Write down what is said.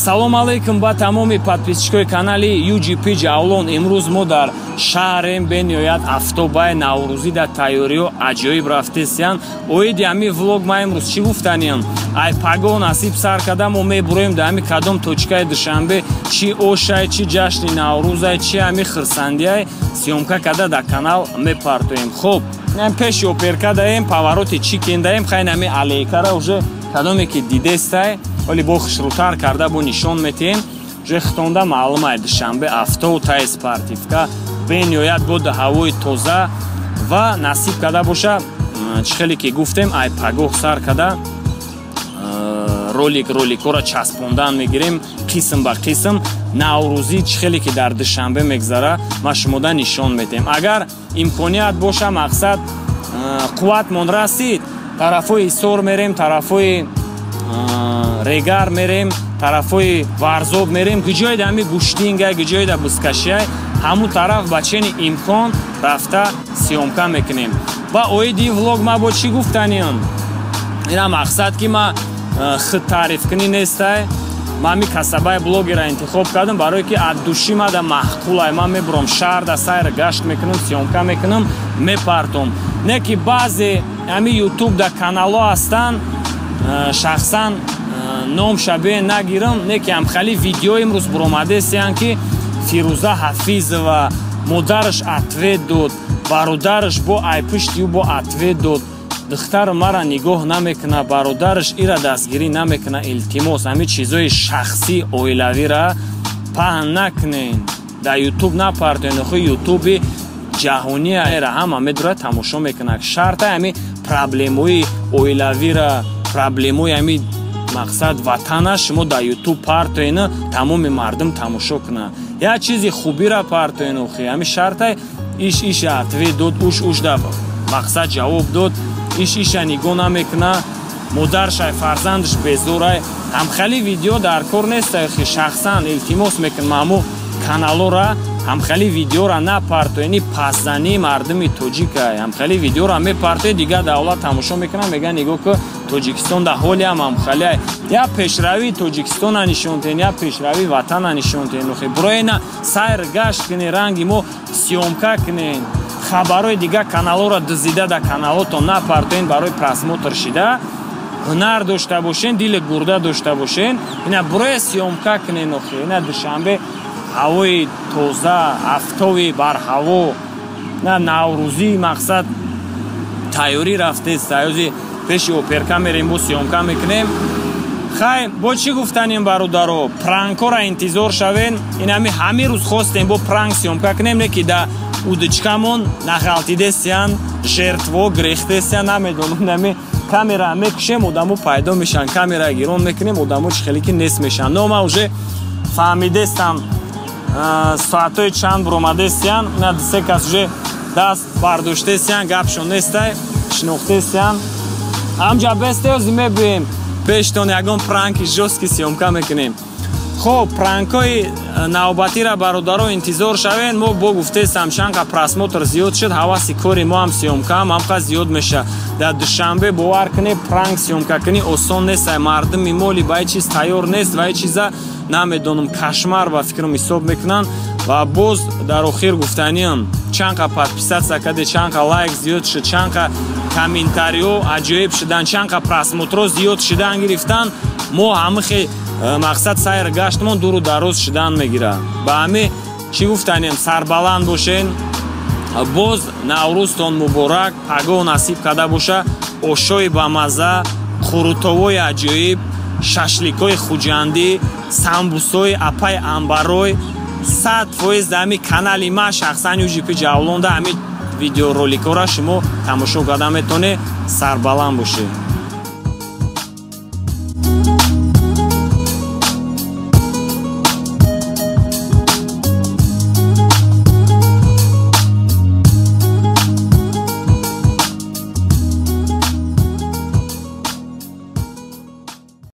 Салом алейкум ба тамоми подписчикои канали UGP Ҷавлон. Имрӯз мо дар шаҳрем бениҳоят автобаи Наврӯзӣ дар тайёриҳо аҷоиб рафтесиян. Оиди ҳами влог ма имрӯз чӣ гуфтаниям? Ай пагоҳ насиб сар карда мо мебуроем дар ҳами кадом точкаи Душанбе, чӣ ошай, чӣ ҷашни Наврӯзай, чӣ ҳами хирсандияй сиёмка карда дар канал мепартоем. Хуб, пеши оперкадаем, повороти чӣ кендаем, хайни ҳами алейкара уже кадоме ки дидестай ولی با خشروتر کرده با نشان میتیم جه خطانده معلومه دوشنبه افتا و تای سپارتیفکا به نهایت بود هوای تازه و نصیب کرده باشه خیلی که گفتیم ای پگاه سر کرده رولик ها را چسباندن میگیریم قسم به قسم نوروزی خیلی که در دوشنبه میگذره ما شما ده نشان میتیم. اگر امکانیت باشه مقصد قوت من رسید طرفای ایسار میریم، طرفای регар мерем, тарафои варзоб мерем, гуҷои дами гуштинга, гуҷои да бускашия, ҳамун тараф ба чени имкон рафта сиёмка мекунем. Ба оиди влог ма бо чӣ гуфтаниям? Ина мақсад ки ма худ таърифкунӣ нестай. Ман ми касабаи блогера интихоб кардам барое ки аз души ма да маҳқулай ман мебурам шаҳр да сайр гашт мекунам, сиёмка мекунам, мепартом. Не ки баъзе ҳами ютуб да каналҳо ҳастанд шахсан ном шабеҳ нагирам, не ки ҳамхали видео имрӯз буромадесиян ки Фирӯза Ҳафизова модараш ответ дод, бародараш бо айпуштию бо ответ дод. Духтар мара нигоҳ намекуна, бародараш ира дастгирӣ намекуна. Илтимос ҳами чизои шахсӣ оилавира паҳн накунен, дар ютуб напартоен. Охи ютуби ҷаҳония эра ҳама медура тамошо мекунад. Шарта ҳами проблемои оилавира, проблемои ҳами мақсад ватана шумо дар ютуб партоена, тамоми мардум тамошо кунанд. Як чизи хубира партоен. охи ҳами шартай иша ответ дод, уш да мақсад ҷавоб дод, иша нигоҳ намекуна, модаршай фарзандаш безорай. ҳамхали видео дар кор нестай. охи шахсан илтимос мекунам ҳаму каналора ҳамхали видеора напартоени пасзани мардуми тоҷикай. ҳамхали видеора мепартои дигар давлат тамошо мекунам, меган нигоҳ ки Тоҷикистон да ҳоли ҳамхали я пешравии Тоҷикистона нишонтен, я пешравии ватана нишонтен. охи буроена сайр гашт кунен, ранги мо сиёмка кунен, хабарои дигар каналора дузида да каналотон напартоен, барои просмотр шида ҳунар дошта бошен, дили гурда дошта бошен, ина бурои сиёмка кунен. охи ина душанбе ҳавои тоза, афтови барҳаво, на Наврӯзӣ мақсад тайёрӣ рафтест, тайёрӣ пеши оперка мерем, бо сиёмка мекунем. Хай бо чӣ гуфтанем бародаро? Пранкора интизор шавен. Инами ҳами рӯз хостем бо пранк сиёмка кунем, не ки да удучкамон нахалтидесиян, жертво грехтесиян, намедонам. Нами камера мекушем, одамо пайдо мешан, камера гирон мекунем, одамо чихеле ки нест мешан. Нома уже фаҳмидестам соатои чанд буромадесиян, на дусе кас уже даст бардоштесиян, гапшон нестай, шинохтесиян. ҳамҷа бестеёзи мебием пештон ягон пранки жёстки сиёмка мекунем. хоб пранкои навбатира бародаро интизор шавен. мо бо гуфтесам чанка просмотр зиёд шуд, ҳаваси кори мо ҳам сиёмкаам ҳамқа зиёд меша. дар душанбе бовар кунӣ пранк сиёмка кунӣ осон нест. мардуми моли ба ҳеч чиз тайёр нест ва ҳеч чиза намедонам кашмар ба фикрам ҳисоб мекунанд. ва боз дар охир гуфтаниям чанка подписатсия карде, чанка лайк зиёд шуд, чанка комментариҳо аҷоиб шудан, чанка просмотро зиёд шудан гирифтан. мо ҳамихе мақсад сайр гаштмон дуру дароз шудан мегира. ба ҳами чӣ гуфтаниям, сарбаланд бошен. боз наврӯзтон муборак, пагоҳ насиб карда боша, ошои бамаза, хурутовои аҷоиб, шашликои хуҷандӣ, самбусои апай амбарой 100% ҳами канали ма шахсан UGP Ҷавлон да ҳами видеороликора шумо тамошо карда метавонед. Сарбаланд бошед.